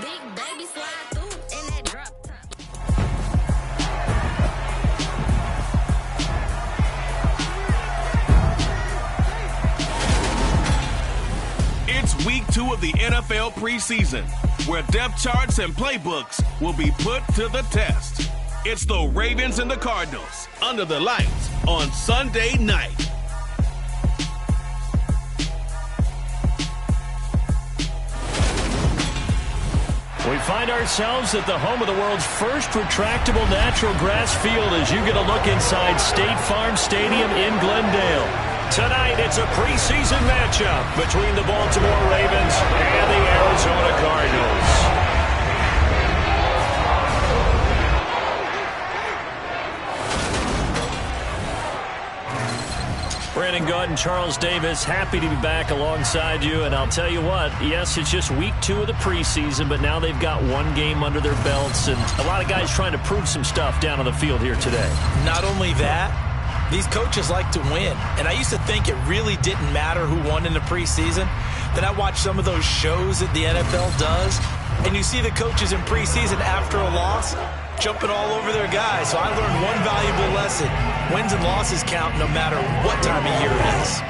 Big baby slide through in that drop top. It's week 2 of the NFL preseason, where depth charts and playbooks will be put to the test. It's the Ravens and the Cardinals under the lights on Sunday night. We find ourselves at the home of the world's first retractable natural grass field as you get a look inside State Farm Stadium in Glendale. Tonight, it's a preseason matchup between the Baltimore Ravens and the Arizona Cardinals. Brandon Gaud and Charles Davis, happy to be back alongside you. And I'll tell you what, yes, it's just week 2 of the preseason, but now they've got one game under their belts. And a lot of guys trying to prove some stuff down on the field here today. Not only that, these coaches like to win. And I used to think it really didn't matter who won in the preseason. Then I watched some of those shows that the NFL does, and you see the coaches in preseason after a loss jumping all over their guys. So I learned one valuable lesson. Wins and losses count no matter what time of year it is.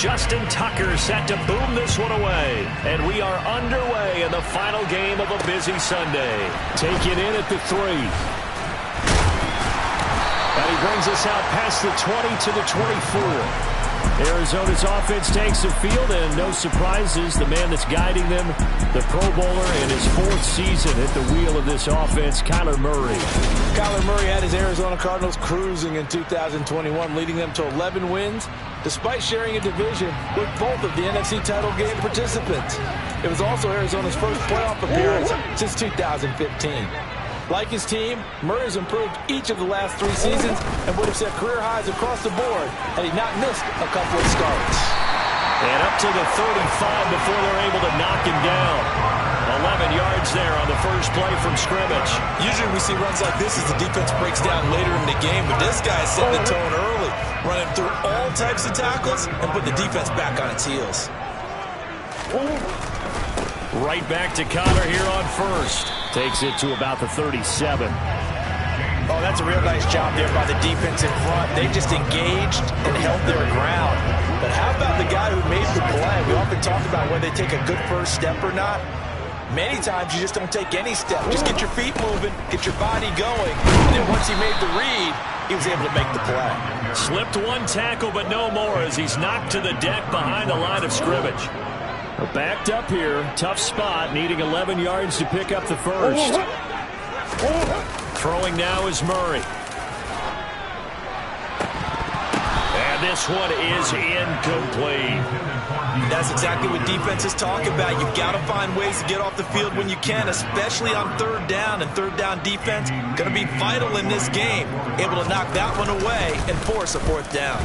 Justin Tucker set to boom this one away. And we are underway in the final game of a busy Sunday. Taken in at the 3. And he brings us out past the 20 to the 24. Arizona's offense takes the field, and no surprises. The man that's guiding them, the Pro Bowler in his 4th season at the wheel of this offense, Kyler Murray. Kyler Murray had his Arizona Cardinals cruising in 2021, leading them to 11 wins, despite sharing a division with both of the NFC title game participants. It was also Arizona's first playoff appearance since 2015. Like his team, Murray's improved each of the last 3 seasons and would have set career highs across the board had he not missed a couple of starts. And up to the 35 before they're able to knock him down. 11 yards there on the first play from scrimmage. Usually we see runs like this as the defense breaks down later in the game, but this guy is setting the tone early, running through all types of tackles and put the defense back on its heels. Right back to Connor here on first. Takes it to about the 37. Oh, that's a real nice job there by the defense in front. They just engaged and held their ground. But how about the guy who made the play? We often talk about whether they take a good first step or not. Many times you just don't take any step. Just get your feet moving, get your body going. And then once he made the read, he was able to make the play. Slipped one tackle, but no more as he's knocked to the deck behind the line of scrimmage. Backed up here, tough spot, needing 11 yards to pick up the first. Throwing now is Murray. And this one is incomplete. That's exactly what defenses talk about. You've got to find ways to get off the field when you can, especially on 3rd down. And 3rd down defense going to be vital in this game. Able to knock that one away and force a 4th down.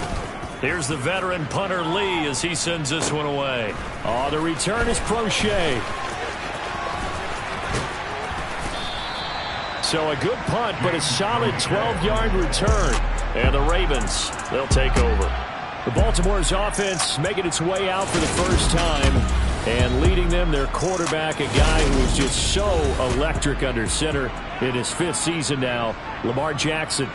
Here's the veteran punter Lee as he sends this one away. Oh, the return is Prochet. So a good punt, but a solid 12-yard return. And the Ravens, they'll take over. The Baltimore's offense making its way out for the first time. And leading them, their quarterback, a guy who is just so electric under center in his 5th season now, Lamar Jackson.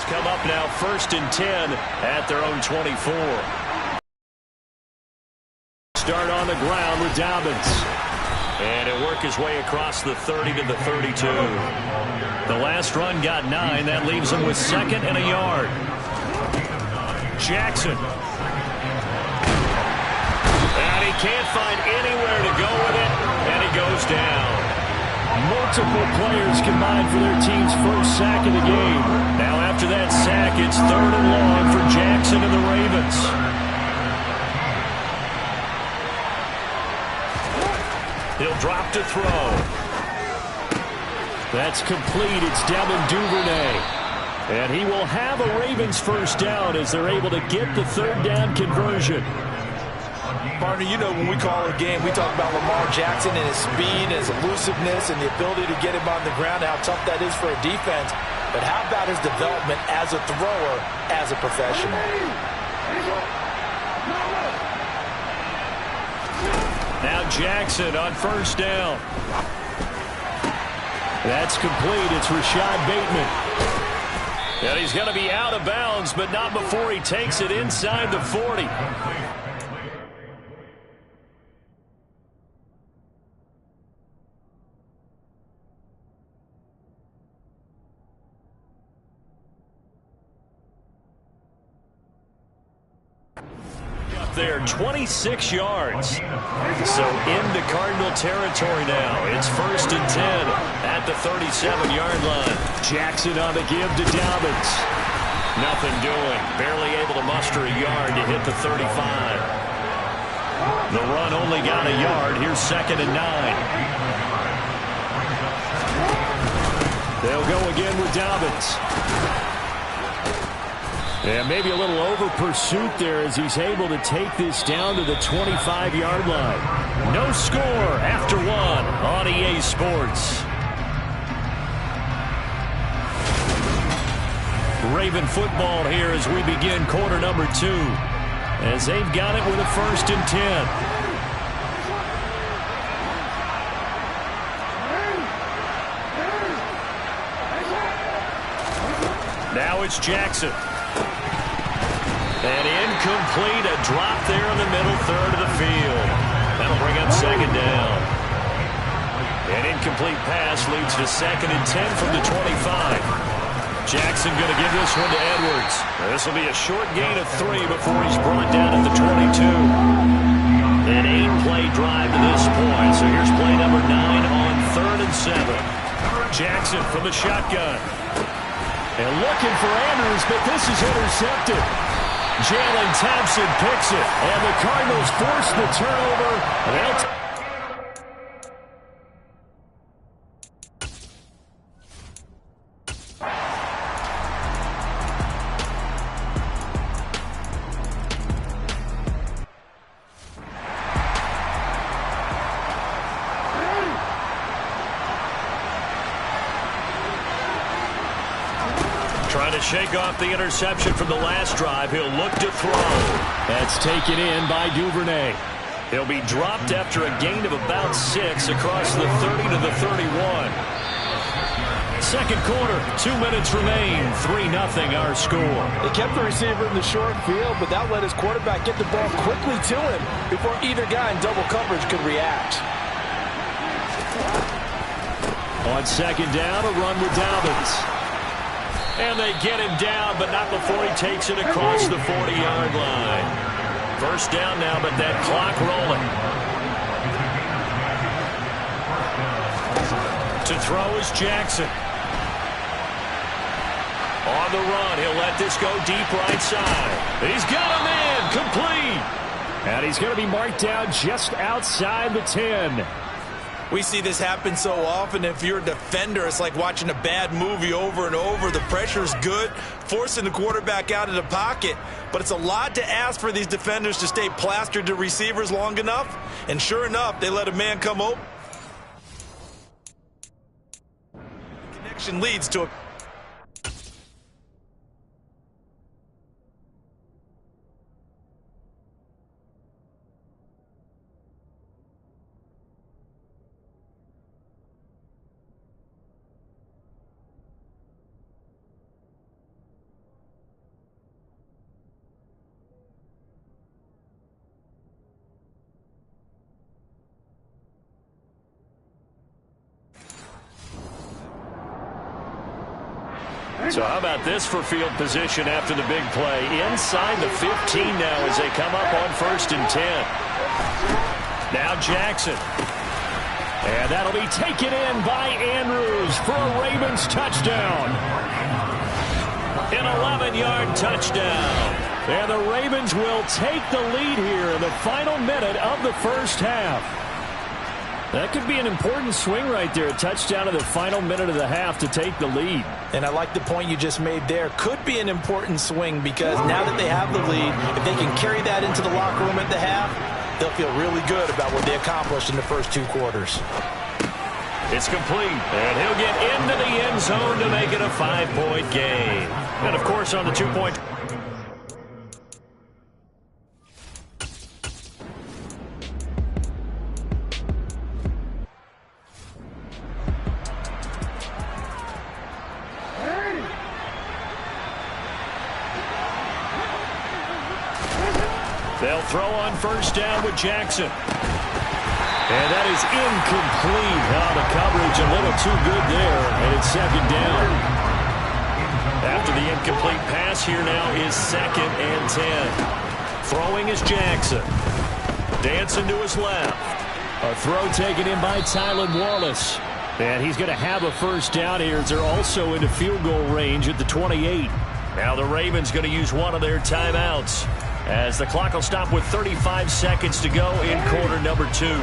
Come up now, 1st and 10 at their own 24. Start on the ground with Dobbins. And he'll work his way across the 30 to the 32. The last run got 9. That leaves him with 2nd and a yard. Jackson. And he can't find anywhere to go with it. And he goes down. Multiple players combined for their team's first sack of the game. Now after that sack, it's 3rd and long for Jackson and the Ravens. He'll drop to throw. That's complete. It's Devin Duvernay. And he will have a Ravens first down as they're able to get the 3rd down conversion. Partner, you know when we call a game, we talk about Lamar Jackson and his speed and his elusiveness and the ability to get him on the ground, how tough that is for a defense. But how about his development as a thrower, as a professional? Now Jackson on first down. That's complete. It's Rashad Bateman. And he's going to be out of bounds, but not before he takes it inside the 40. There, 26 yards. So into Cardinal territory now. It's 1st and 10 at the 37-yard line. Jackson on the give to Dobbins. Nothing doing. Barely able to muster a yard to hit the 35. The run only got a yard. Here's 2nd and 9. They'll go again with Dobbins. And maybe a little over pursuit there as he's able to take this down to the 25-yard line. No score after 1 on EA Sports. Raven football here as we begin quarter number 2. As they've got it with a 1st and 10. Now it's Jackson. And incomplete, a drop there in the middle third of the field. That'll bring up 2nd down. An incomplete pass leads to 2nd and 10 from the 25. Jackson going to give this one to Edwards. This will be a short gain of 3 before he's brought down at the 22. An 8-play drive to this point. So here's play number 9 on 3rd and 7. Jackson from the shotgun. And looking for Andrews, but this is intercepted. Jalen Thompson picks it, and the Cardinals force the turnover. And they'll trying to shake off the interception from the last drive. He'll look to throw. That's taken in by Duvernay. He'll be dropped after a gain of about 6 across the 30 to the 31. Second quarter, 2 minutes remain. 3-0 our score. They kept the receiver in the short field, but that let his quarterback get the ball quickly to him before either guy in double coverage could react. On 2nd down, a run with Dobbins. And they get him down, but not before he takes it across the 40-yard line. 1st down now, but that clock rolling. To throw is Jackson. On the run, he'll let this go deep right side. He's got a man, complete. And he's going to be marked down just outside the 10. We see this happen so often. If you're a defender, it's like watching a bad movie over and over. The pressure's good, forcing the quarterback out of the pocket. But it's a lot to ask for these defenders to stay plastered to receivers long enough. And sure enough, they let a man come open. Connection leads to a... So how about this for field position after the big play? Inside the 15 now as they come up on 1st and 10. Now Jackson. And that'll be taken in by Andrews for a Ravens touchdown. An 11-yard touchdown. And the Ravens will take the lead here in the final minute of the 1st half. That could be an important swing right there. A touchdown in the final minute of the half to take the lead. And I like the point you just made there. Could be an important swing because now that they have the lead, if they can carry that into the locker room at the half, they'll feel really good about what they accomplished in the first 2 quarters. It's complete, and he'll get into the end zone to make it a 5-point game. And, of course, on the 2-point... They'll throw on 1st down with Jackson. And that is incomplete. The coverage a little too good there, and it's 2nd down. After the incomplete pass, here now is 2nd and 10. Throwing is Jackson. Dancing to his left. A throw taken in by Tylan Wallace. And he's going to have a 1st down here as they're also into field goal range at the 28. Now the Ravens going to use one of their timeouts, as the clock will stop with 35 seconds to go in quarter number 2.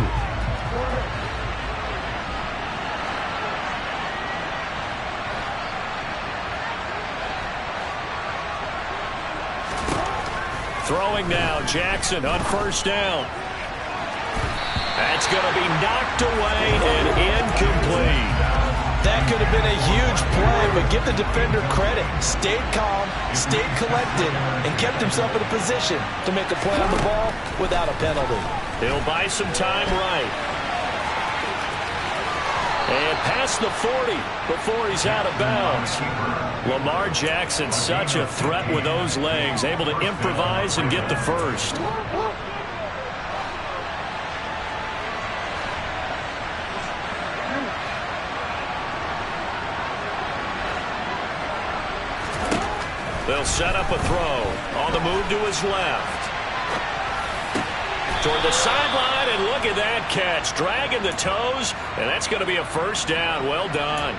Throwing now, Jackson on 1st down. That's going to be knocked away and incomplete. That could have been a huge play, but give the defender credit. Stayed calm, stayed collected, and kept himself in a position to make a play on the ball without a penalty. He'll buy some time right. And past the 40 before he's out of bounds. Lamar Jackson, such a threat with those legs, able to improvise and get the first. They'll set up a throw. On the move to his left. Toward the sideline, and look at that catch. Dragging the toes, and that's going to be a first down. Well done.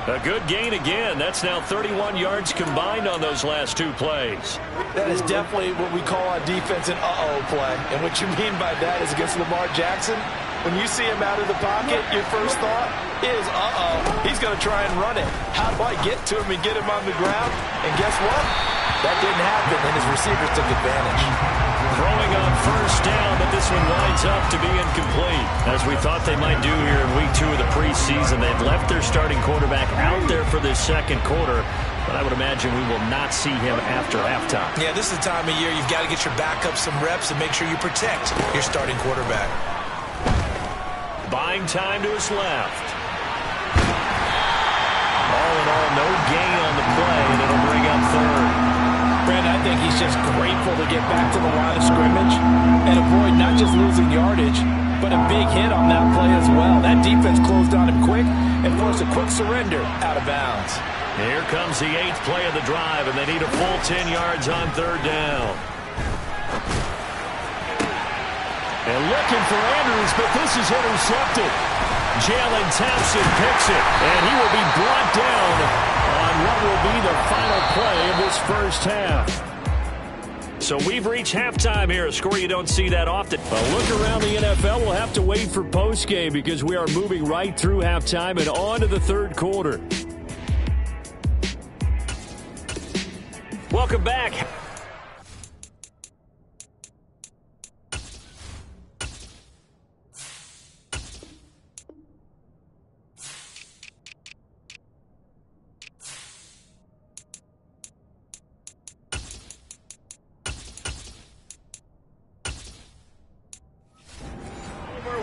A good gain again. That's now 31 yards combined on those last two plays. That is definitely what we call on defense an uh-oh play. And what you mean by that is against Lamar Jackson, when you see him out of the pocket, your first thought is, uh-oh, he's going to try and run it. How do I get to him and get him on the ground? And guess what? That didn't happen, and his receivers took advantage. Throwing on first down, but this one winds up to be incomplete. As we thought they might do here in week 2 of the preseason, they've left their starting quarterback out there for this second quarter, but I would imagine we will not see him after halftime. Yeah, this is the time of year you've got to get your backup some reps and make sure you protect your starting quarterback. Buying time to his left. All in all, no gain on the play, and it'll bring up third. Brandon, I think he's just grateful to get back to the line of scrimmage and avoid not just losing yardage, but a big hit on that play as well. That defense closed on him quick and forced a quick surrender out of bounds. Here comes the 8th play of the drive, and they need a full 10 yards on third down. And looking for Andrews, but this is intercepted. Jalen Thompson picks it, and he will be brought down on what will be the final play of this first half. So we've reached halftime here, a score you don't see that often. A look around the NFL, we'll have to wait for postgame because we are moving right through halftime and on to the third quarter. Welcome back.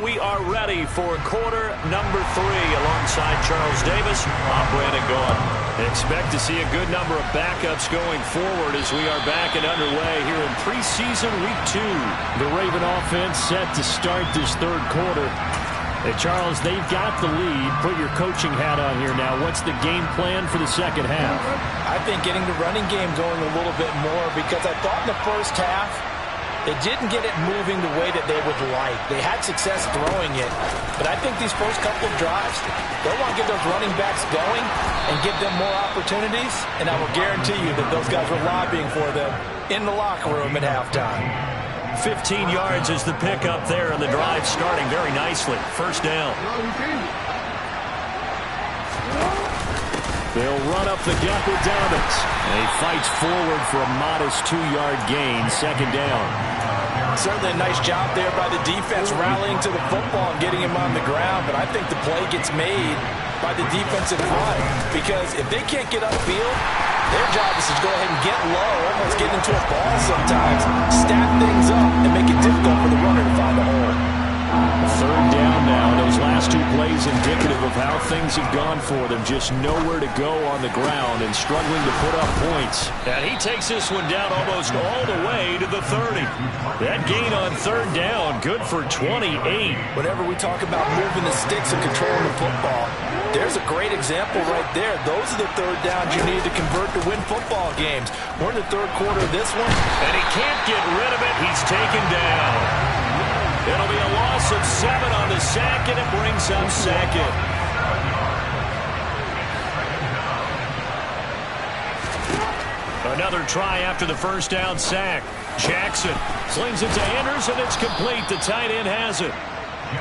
We are ready for quarter number 3 alongside Charles Davis. I'm Brandon Gaughan. Expect to see a good number of backups going forward as we are back and underway here in preseason week 2. The Raven offense set to start this third quarter. Hey, Charles, they've got the lead. Put your coaching hat on here now. What's the game plan for the second half? I think getting the running game going a little bit more because I thought in the first half, they didn't get it moving the way that they would like. They had success throwing it, but I think these first couple of drives, they'll want to get those running backs going and give them more opportunities, and I will guarantee you that those guys were lobbying for them in the locker room at halftime. 15 yards is the pickup there, and the drive starting very nicely. First down. They'll run up the gut with Dobbins. And he fights forward for a modest 2-yard gain, second down. Certainly a nice job there by the defense rallying to the football and getting him on the ground, but I think the play gets made by the defensive front because if they can't get upfield, their job is to go ahead and get low, almost get into a ball sometimes, stack things up, and make it difficult for the runner to find a hole. Third down now. Those last 2 plays indicative of how things have gone for them. Just nowhere to go on the ground and struggling to put up points. And he takes this one down almost all the way to the 30. That gain on third down, good for 28. Whenever we talk about moving the sticks and controlling the football, there's a great example right there. Those are the third downs you need to convert to win football games. We're in the third quarter of this one. And he can't get rid of it. He's taken down. It'll be a loss of 7 on the sack, and it brings up second. Another try after the first down sack. Jackson slings it to Anders, and it's complete. The tight end has it.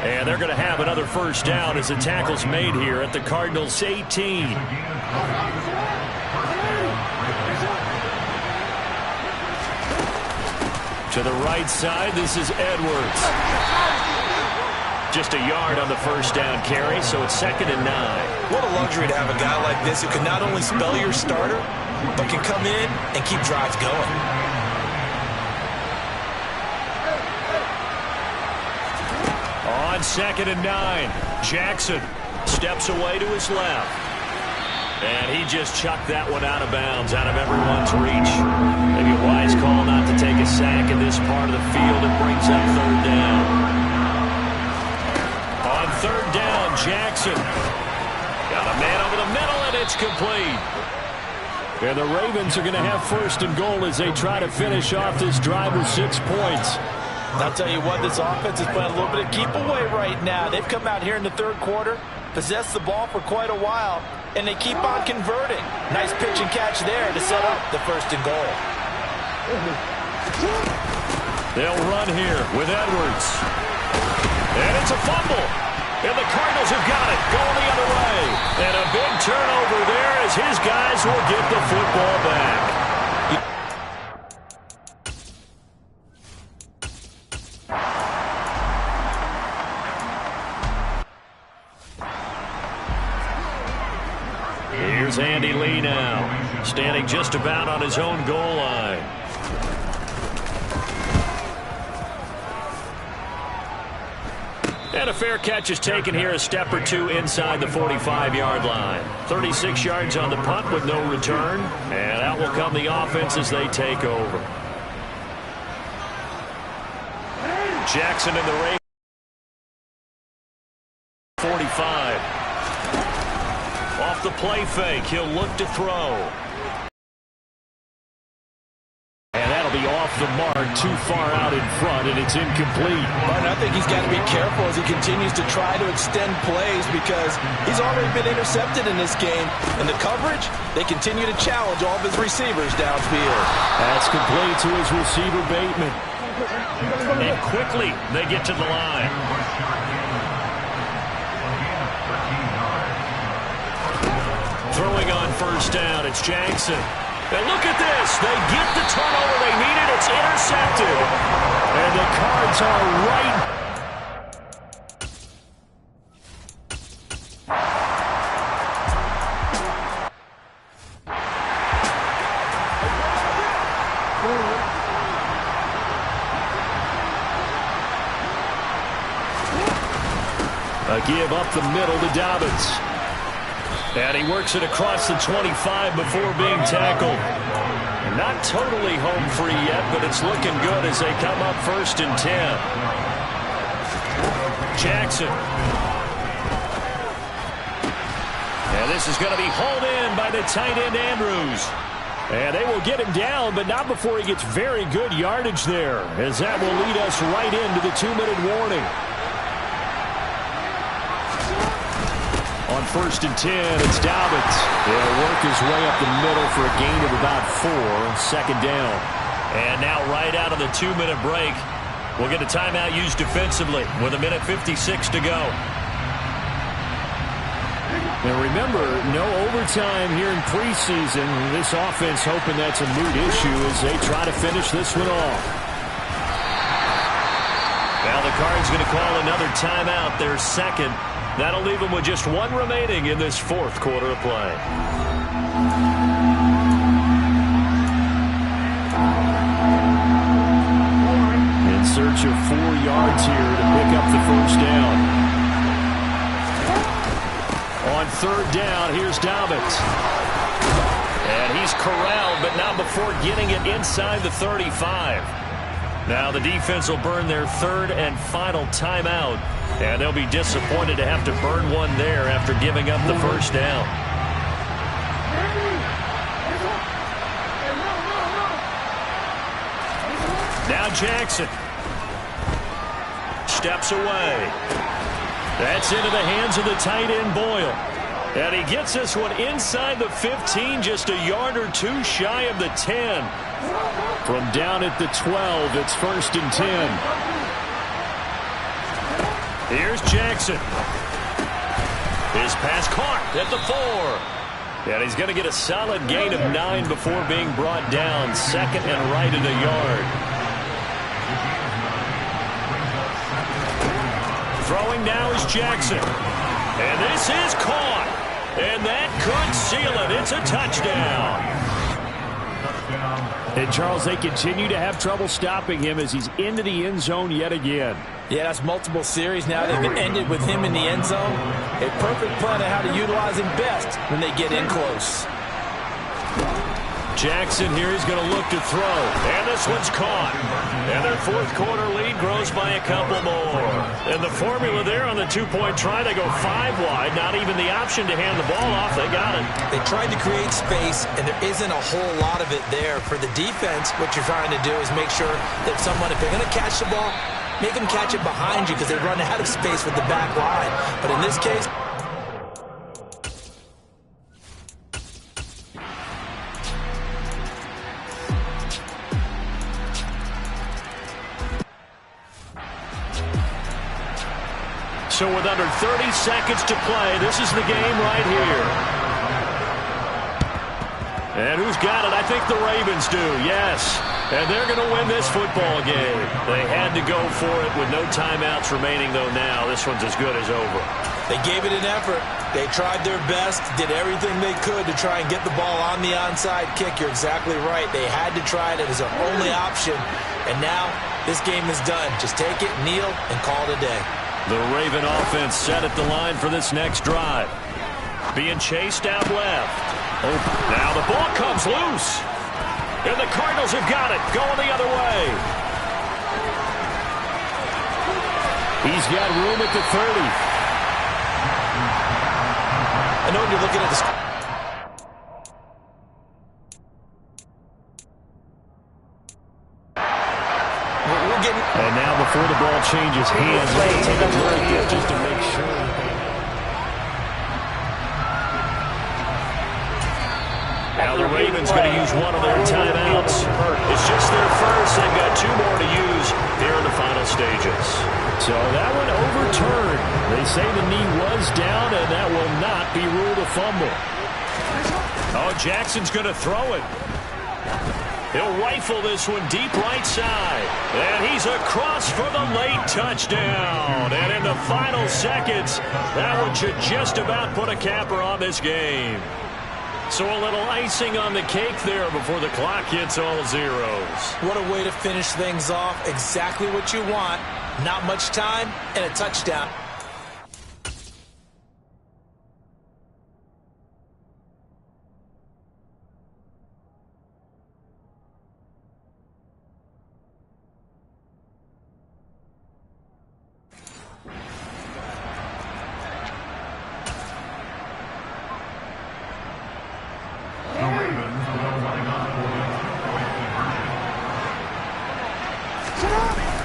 And they're going to have another first down as the tackle's made here at the Cardinals' 18. To the right side, this is Edwards. Just a yard on the first down carry, so it's 2nd and 9. What a luxury to have a guy like this who can not only spell your starter, but can come in and keep drives going. On 2nd and 9, Jackson steps away to his left. And he just chucked that one out of bounds, out of everyone's reach. Maybe a wise call not to take a sack in this part of the field. It brings up 3rd down. On 3rd down, Jackson. Got a man over the middle, and it's complete. And the Ravens are going to have 1st and goal as they try to finish off this drive with 6 points. I'll tell you what, this offense is playing a little bit of keep away right now. They've come out here in the 3rd quarter, possessed the ball for quite a while, and they keep on converting. Nice pitch and catch there to set up the 1st and goal. They'll run here with Edwards. And it's a fumble. And the Cardinals have got it, going the other way. And a big turnover there as his guys will get the football back. Here's Andy Lee now, standing just about on his own goal line. And a fair catch is taken here, a step or two inside the 45-yard line. 36 yards on the punt with no return. And out will come the offense as they take over. Jackson in the Ravens. 45. Off the play fake, he'll look to throw. And that'll be off the mark, too far out in front, and it's incomplete. Martin, I think he's got to be careful as he continues to try to extend plays because he's already been intercepted in this game. And the coverage, they continue to challenge all of his receivers downfield. That's complete to his receiver, Bateman. And quickly, they get to the line. Throwing on 1st down, it's Jackson. And look at this. They get the turnover they needed. It's intercepted. And the Cards are right. A give up the middle to Dobbins. And he works it across the 25 before being tackled. Not totally home free yet, but it's looking good as they come up 1st and 10. Jackson. And this is going to be hauled in by the tight end Andrews. And they will get him down, but not before he gets very good yardage there, as that will lead us right into the 2-minute warning. On 1st and 10, it's Dobbins. He'll work his way up the middle for a gain of about 4, 2nd down. And now right out of the 2-minute break, we'll get a timeout used defensively with 1:56 to go. Now remember, no overtime here in preseason. This offense hoping that's a moot issue as they try to finish this one off. Now the Cards going to call another timeout, their 2nd. That'll leave them with just 1 remaining in this 4th quarter of play. In search of 4 yards here to pick up the 1st down. On 3rd down, here's Dobbins. And he's corralled, but not before getting it inside the 35. Now the defense will burn their 3rd and final timeout. And they'll be disappointed to have to burn one there after giving up the 1st down. Now Jackson steps away. That's into the hands of the tight end Boyle. And he gets this one inside the 15, just a yard or 2 shy of the 10. From down at the 12, it's 1st and 10. Here's Jackson. His pass caught at the 4. And he's going to get a solid gain of 9 before being brought down. 2nd and right at a yard. Throwing throwing now is Jackson. And this is caught. And that could seal it. It's a touchdown. And, Charles, they continue to have trouble stopping him as he's into the end zone yet again. Yeah, that's multiple series now. They've ended with him in the end zone. A perfect plan on how to utilize him best when they get in close. Jackson here is going to look to throw. And this one's caught. And their fourth quarter lead grows by a couple more. And the formula there on the two-point try, they go 5 wide. Not even the option to hand the ball off. They got it. They tried to create space, and there isn't a whole lot of it there. For the defense, what you're trying to do is make sure that someone, if they're going to catch the ball, make them catch it behind you because they run out of space with the back line. But in this case, so with under 30 seconds to play, this is the game right here. And who's got it? I think the Ravens do, yes. And they're going to win this football game. They had to go for it with no timeouts remaining, though now this one's as good as over. They gave it an effort. They tried their best, did everything they could to try and get the ball on the onside kick. You're exactly right. They had to try it. It was their only option. And now this game is done. Just take it, kneel, and call it a day. The Raven offense set at the line for this next drive. Being chased out left. Now the ball comes loose. And the Cardinals have got it. Going the other way. He's got room at the 30. I know when you're looking at this. And now before the ball changes hands, let's take a look at this just to make sure. Now the Ravens going to use one of their timeouts. It's just their first. They've got 2 more to use here in the final stages. So that one overturned. They say the knee was down, and that will not be ruled a fumble. Oh, Jackson's going to throw it. He'll rifle this one deep right side. And he's across for the late touchdown. And in the final seconds, that one should just about put a capper on this game. So a little icing on the cake there before the clock hits all zeros. What a way to finish things off. Exactly what you want. Not much time and a touchdown.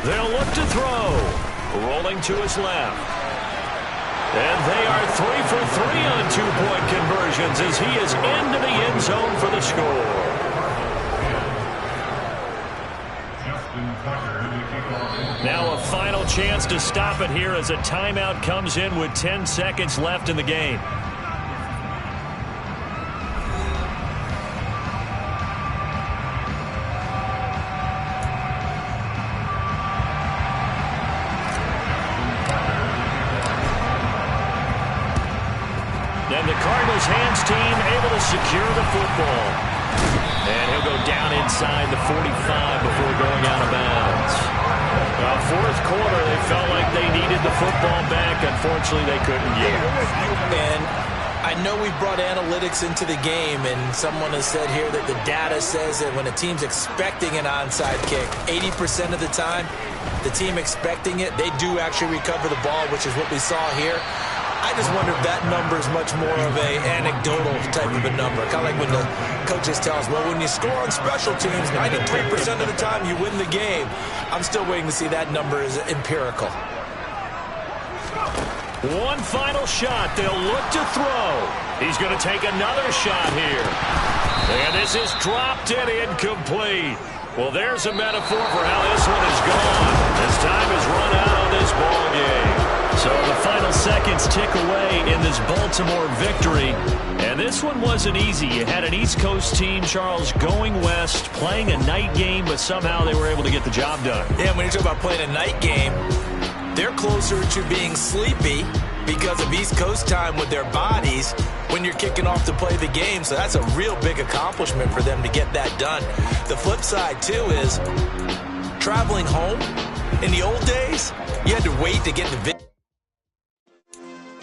They'll look to throw. Rolling to his left. And they are 3 for 3 on 2-point conversions as he is into the end zone for the score. Now a final chance to stop it here as a timeout comes in with 10 seconds left in the game. And the Cardinals hands team able to secure the football. And he'll go down inside the 45 before going out of bounds. Fourth quarter, they felt like they needed the football back. Unfortunately, they couldn't get it. And I know we've brought analytics into the game, and someone has said here that the data says that when a team's expecting an onside kick, 80% of the time, the team expecting it, they do actually recover the ball, which is what we saw here. I just wonder if that number is much more of a anecdotal type of a number. Kind of like when the coaches tell us, well, when you score on special teams, 93% of the time you win the game. I'm still waiting to see that number is empirical. One final shot. They'll look to throw. He's going to take another shot here. And this is dropped and incomplete. Well, there's a metaphor for how this one is gone. As time has run out on this ball game. So the final seconds tick away in this Baltimore victory. And this one wasn't easy. You had an East Coast team, Charles, going west, playing a night game, but somehow they were able to get the job done. Yeah, when you talk about playing a night game, they're closer to being sleepy because of East Coast time with their bodies when you're kicking off to play the game. So that's a real big accomplishment for them to get that done. The flip side, too, is traveling home. In the old days, you had to wait to get the